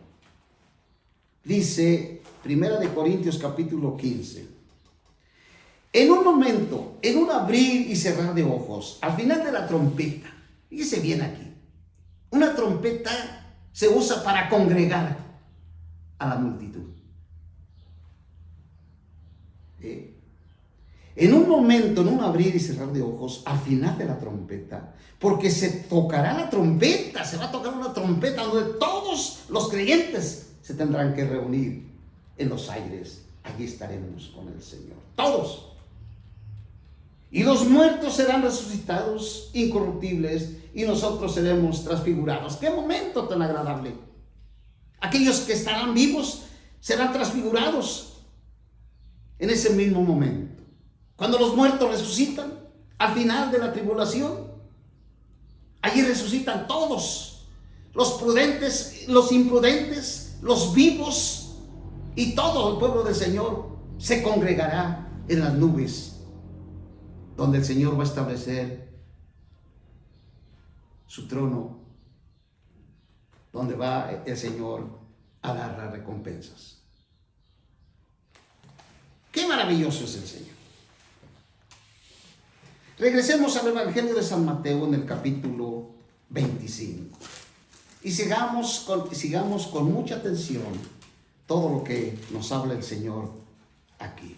Dice 1 de Corintios capítulo 15. En un momento, en un abrir y cerrar de ojos, al final de la trompeta, fíjese bien aquí, una trompeta se usa para congregar a la multitud. En un momento, en un abrir y cerrar de ojos, al final de la trompeta, porque se tocará la trompeta, se va a tocar una trompeta donde todos los creyentes se tendrán que reunir en los aires. Allí estaremos con el Señor, todos. Y los muertos serán resucitados incorruptibles, y nosotros seremos transfigurados. ¡Qué momento tan agradable! Aquellos que estarán vivos serán transfigurados en ese mismo momento. Cuando los muertos resucitan, al final de la tribulación, allí resucitan todos, los prudentes, los imprudentes, los vivos, y todo el pueblo del Señor se congregará en las nubes, donde el Señor va a establecer su trono, donde va el Señor a dar las recompensas. ¡Qué maravilloso es el Señor! Regresemos al Evangelio de San Mateo en el capítulo 25 y sigamos con mucha atención todo lo que nos habla el Señor aquí.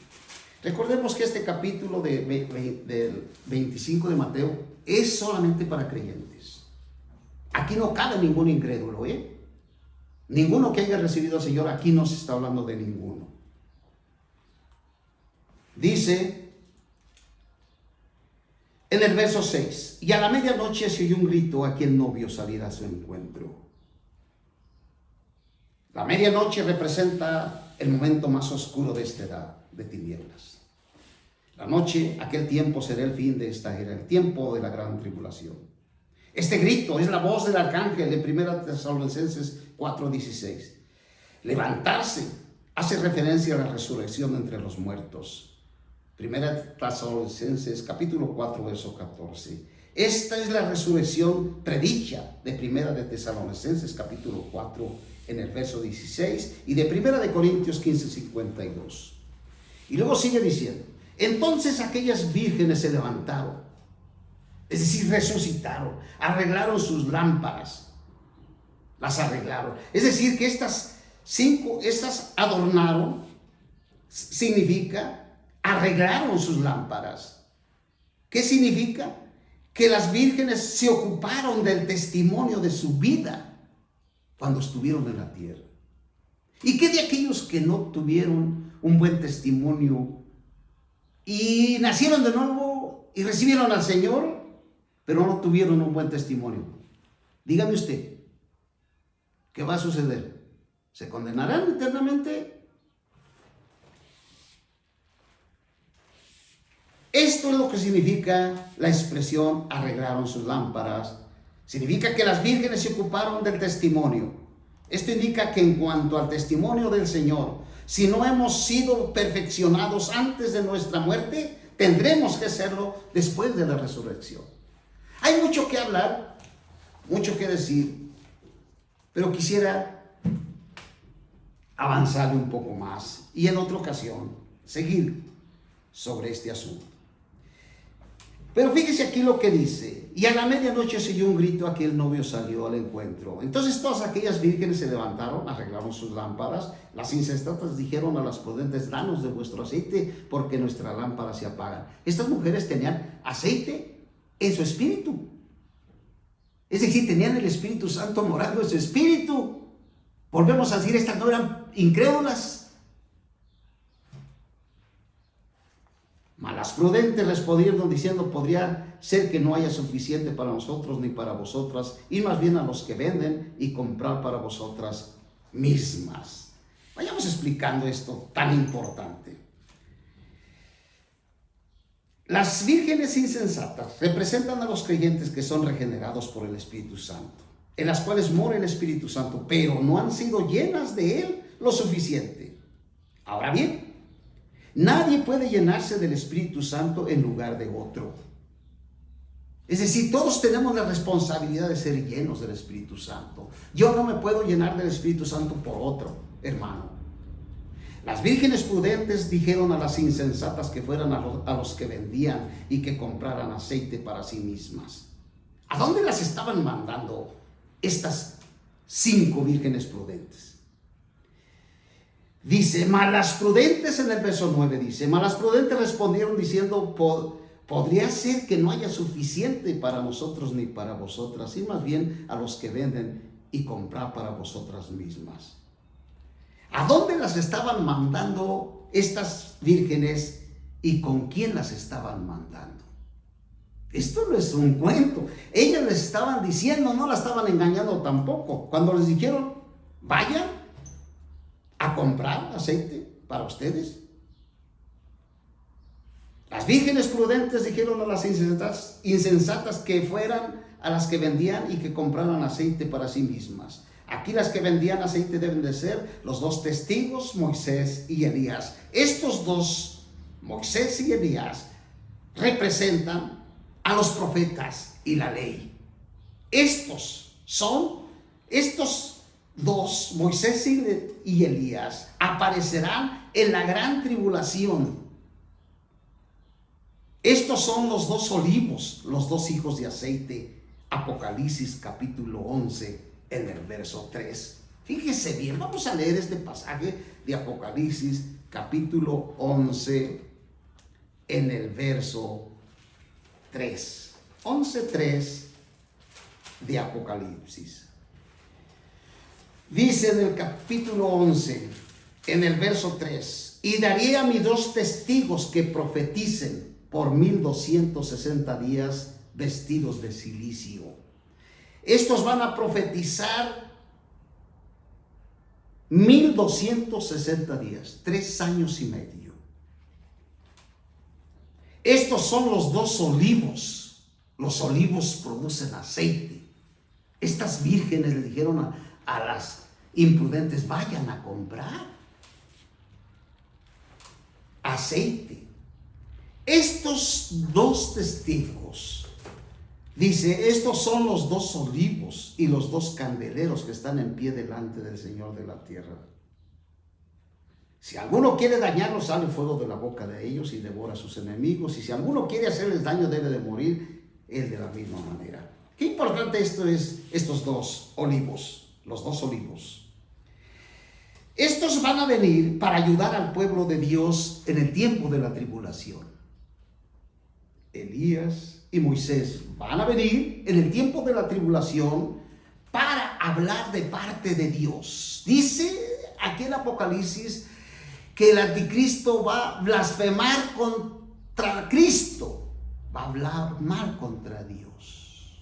Recordemos que este capítulo del 25 de Mateo es solamente para creyentes. Aquí no cabe ningún incrédulo, Ninguno que haya recibido al Señor, aquí no se está hablando de ninguno. Dice en el verso 6, y a la medianoche se oyó un grito a quien novio saliera a su encuentro. La medianoche representa el momento más oscuro de esta edad de tinieblas. La noche, aquel tiempo, será el fin de esta era, el tiempo de la gran tribulación. Este grito es la voz del arcángel de 1 Tesalonicenses 4:16. Levantarse hace referencia a la resurrección entre los muertos. 1 Tesalonicenses capítulo 4, verso 14. Esta es la resurrección predicha de 1 Tesalonicenses capítulo 4 en el verso 16 y de 1 Corintios 15:52. Y luego sigue diciendo, entonces aquellas vírgenes se levantaron, es decir, resucitaron, arreglaron sus lámparas, las arreglaron. Es decir, que estas adornaron, significa arreglaron sus lámparas. ¿Qué significa? Que las vírgenes se ocuparon del testimonio de su vida cuando estuvieron en la tierra. ¿Y qué de aquellos que no tuvieron un buen testimonio y nacieron de nuevo y recibieron al Señor, pero no tuvieron un buen testimonio? Dígame usted, ¿qué va a suceder? ¿Se condenarán eternamente? Esto es lo que significa la expresión arreglaron sus lámparas. Significa que las vírgenes se ocuparon del testimonio. Esto indica que en cuanto al testimonio del Señor, si no hemos sido perfeccionados antes de nuestra muerte, tendremos que hacerlo después de la resurrección. Hay mucho que hablar, mucho que decir, pero quisiera avanzarle un poco más y en otra ocasión seguir sobre este asunto. Pero fíjese aquí lo que dice, y a la medianoche se oyó un grito a que el novio salió al encuentro. Entonces todas aquellas vírgenes se levantaron, arreglaron sus lámparas. Las insensatas dijeron a las prudentes, danos de vuestro aceite, porque nuestras lámparas se apagan. Estas mujeres tenían aceite en su espíritu. Es decir, tenían el Espíritu Santo morando en su espíritu. Volvemos a decir, estas no eran incrédulas. Mas las prudentes respondieron diciendo, podría ser que no haya suficiente para nosotros ni para vosotras, y más bien a los que venden y comprar para vosotras mismas. Vayamos explicando esto tan importante. Las vírgenes insensatas representan a los creyentes que son regenerados por el Espíritu Santo, en las cuales mora el Espíritu Santo, pero no han sido llenas de él lo suficiente. Ahora bien, nadie puede llenarse del Espíritu Santo en lugar de otro. Es decir, todos tenemos la responsabilidad de ser llenos del Espíritu Santo. Yo no me puedo llenar del Espíritu Santo por otro, hermano. Las vírgenes prudentes dijeron a las insensatas que fueran a los que vendían y que compraran aceite para sí mismas. ¿A dónde las estaban mandando estas 5 vírgenes prudentes? Dice, mas las prudentes, en el verso 9 dice, mas las prudentes respondieron diciendo, podría ser que no haya suficiente para nosotros ni para vosotras, y más bien a los que venden y comprar para vosotras mismas. ¿A dónde las estaban mandando estas vírgenes y con quién las estaban mandando? Esto no es un cuento. Ellas les estaban diciendo, no la estaban engañando tampoco. Cuando les dijeron, vayan a comprar aceite para ustedes. Las vírgenes prudentes dijeron a las insensatas que fueran a las que vendían y que compraran aceite para sí mismas. Aquí las que vendían aceite deben de ser los 2 testigos, Moisés y Elías. Estos 2, Moisés y Elías, representan a los profetas y la ley. Estos 2, Moisés y Elías, aparecerán en la gran tribulación. Estos son los dos olivos, los dos hijos de aceite. Apocalipsis capítulo 11 en el verso 3. Fíjese bien, vamos a leer este pasaje de Apocalipsis capítulo 11 en el verso 3. 11:3 de Apocalipsis. Dice en el capítulo 11, en el verso 3, y daré a mis 2 testigos que profeticen por 1260 días vestidos de cilicio. Estos van a profetizar 1260 días, 3 años y medio. Estos son los 2 olivos. Los olivos producen aceite. Estas vírgenes le dijeron a las imprudentes, vayan a comprar aceite. Estos 2 testigos, dice, estos son los 2 olivos y los 2 candeleros que están en pie delante del Señor de la tierra. Si alguno quiere dañarlos, sale fuego de la boca de ellos y devora a sus enemigos. Y si alguno quiere hacerles daño, debe de morir él de la misma manera. Qué importante esto es, estos 2 olivos, los 2 olivos. Estos van a venir para ayudar al pueblo de Dios en el tiempo de la tribulación. Elías y Moisés van a venir en el tiempo de la tribulación para hablar de parte de Dios. Dice aquí en Apocalipsis que el anticristo va a blasfemar contra Cristo, va a hablar mal contra Dios.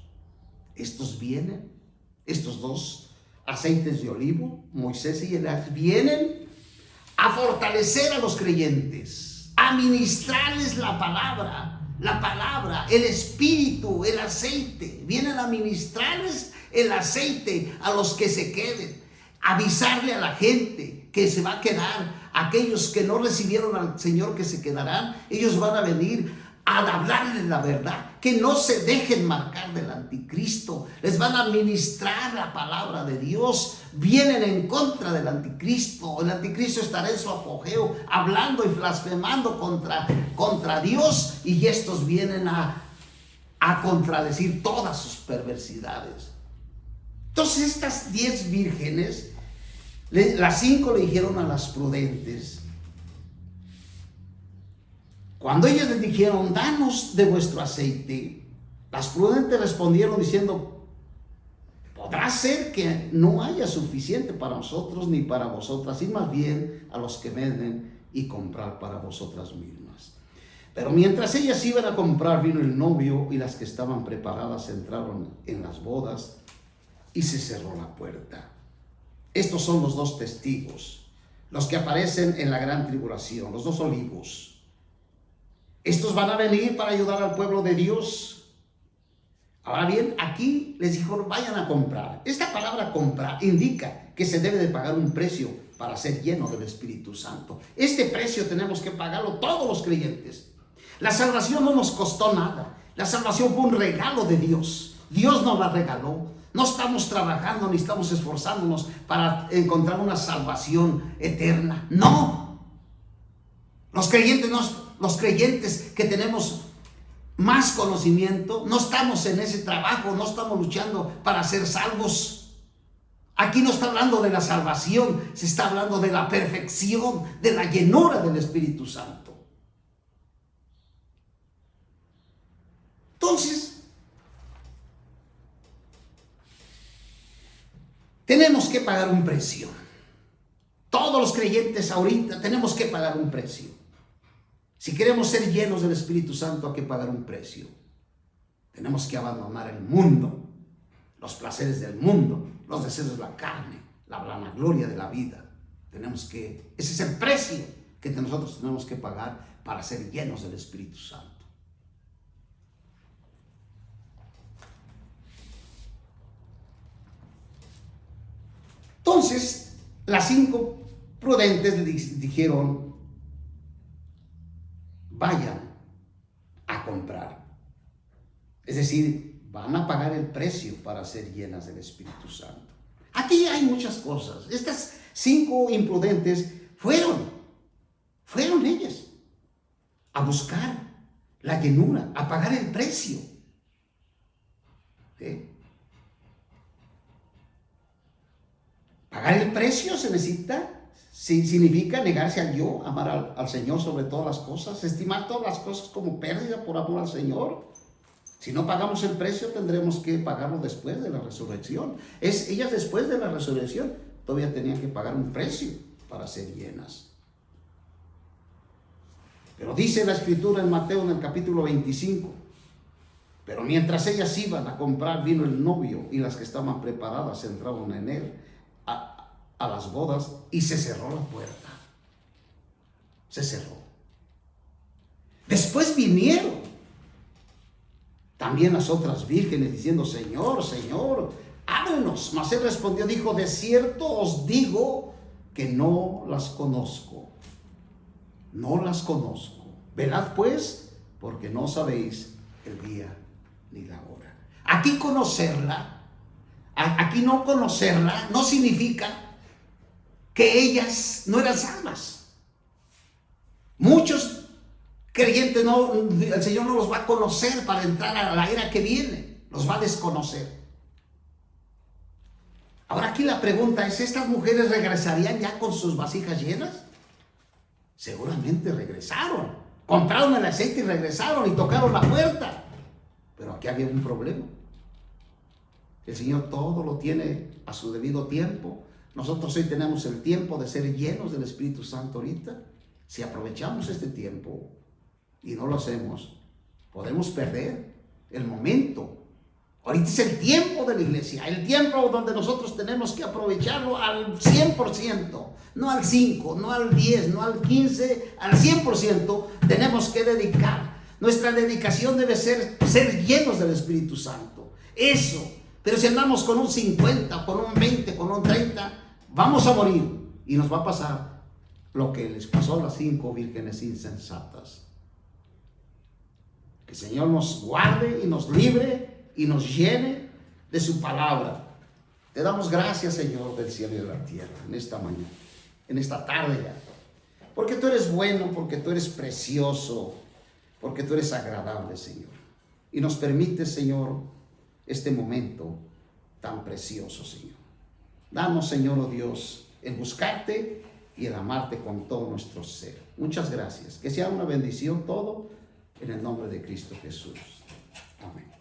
Estos vienen, estos 2 aceites de olivo, Moisés y Elías, vienen a fortalecer a los creyentes, a ministrarles la palabra, el espíritu, el aceite. Vienen a ministrarles el aceite a los que se queden, avisarle a la gente que se va a quedar. Aquellos que no recibieron al Señor, que se quedarán, ellos van a venir a hablarles la verdad, que no se dejen marcar del anticristo. Les van a ministrar la palabra de Dios. Vienen en contra del anticristo. El anticristo estará en su apogeo, hablando y blasfemando contra Dios, y estos vienen a contradecir todas sus perversidades. Entonces estas 10 vírgenes, las 5 le dijeron a las prudentes, cuando ellas les dijeron, danos de vuestro aceite, las prudentes respondieron diciendo, podrá ser que no haya suficiente para nosotros ni para vosotras, y más bien a los que venden y comprar para vosotras mismas. Pero mientras ellas iban a comprar, vino el novio, y las que estaban preparadas entraron en las bodas y se cerró la puerta. Estos son los 2 testigos, los que aparecen en la gran tribulación, los 2 olivos. Estos van a venir para ayudar al pueblo de Dios. Ahora bien, aquí les dijo, vayan a comprar. Esta palabra comprar indica que se debe de pagar un precio para ser lleno del Espíritu Santo. Este precio tenemos que pagarlo todos los creyentes. La salvación no nos costó nada. La salvación fue un regalo de Dios. Dios nos la regaló. No estamos trabajando ni estamos esforzándonos para encontrar una salvación eterna. No. Los creyentes que tenemos más conocimiento, no estamos en ese trabajo, no estamos luchando para ser salvos. Aquí no está hablando de la salvación, se está hablando de la perfección, de la llenura del Espíritu Santo. Entonces, tenemos que pagar un precio. Todos los creyentes ahorita tenemos que pagar un precio. Si queremos ser llenos del Espíritu Santo, hay que pagar un precio. Tenemos que abandonar el mundo, los placeres del mundo, los deseos de la carne, la vanagloria de la vida. Ese es el precio que nosotros tenemos que pagar para ser llenos del Espíritu Santo. Entonces, las 5 prudentes le dijeron, vayan a comprar. Es decir, van a pagar el precio para ser llenas del Espíritu Santo. Aquí hay muchas cosas. Estas 5 imprudentes fueron ellas a buscar la llenura, a pagar el precio. ¿Sí? Pagar el precio se necesita. Sí, significa negarse al yo, amar al Señor sobre todas las cosas, estimar todas las cosas como pérdida por amor al Señor. Si no pagamos el precio, tendremos que pagarlo después de la resurrección. Ellas después de la resurrección todavía tenían que pagar un precio para ser llenas. Pero dice la Escritura en Mateo en el capítulo 25, pero mientras ellas iban a comprar, vino el novio y las que estaban preparadas entraron en él a las bodas y se cerró la puerta. Se cerró. Después vinieron también las otras vírgenes diciendo: Señor, Señor, ábrenos. Mas él respondió, dijo: de cierto os digo que no las conozco. No las conozco. Velad pues, porque no sabéis el día ni la hora. Aquí conocerla, aquí no conocerla, no significa que ellas no eran salvas. Muchos creyentes el Señor no los va a conocer para entrar a la era que viene, los va a desconocer. Ahora aquí la pregunta es: ¿estas mujeres regresarían ya con sus vasijas llenas? Seguramente regresaron, compraron el aceite y regresaron y tocaron la puerta. Pero aquí había un problema. El Señor todo lo tiene a su debido tiempo. Nosotros hoy tenemos el tiempo de ser llenos del Espíritu Santo ahorita. Si aprovechamos este tiempo y no lo hacemos, podemos perder el momento. Ahorita es el tiempo de la iglesia, el tiempo donde nosotros tenemos que aprovecharlo al 100%, no al 5, no al 10, no al 15, al 100% tenemos que dedicar. Nuestra dedicación debe ser llenos del Espíritu Santo. Eso. Pero si andamos con un 50, con un 20, con un 30, vamos a morir y nos va a pasar lo que les pasó a las 5 vírgenes insensatas. Que el Señor nos guarde y nos libre y nos llene de su palabra. Te damos gracias, Señor, del cielo y de la tierra, en esta mañana, en esta tarde ya. Porque tú eres bueno, porque tú eres precioso, porque tú eres agradable, Señor. Y nos permites, Señor, este momento tan precioso, Señor. Danos, Señor, oh Dios, el buscarte y el amarte con todo nuestro ser. Muchas gracias. Que sea una bendición todo en el nombre de Cristo Jesús. Amén.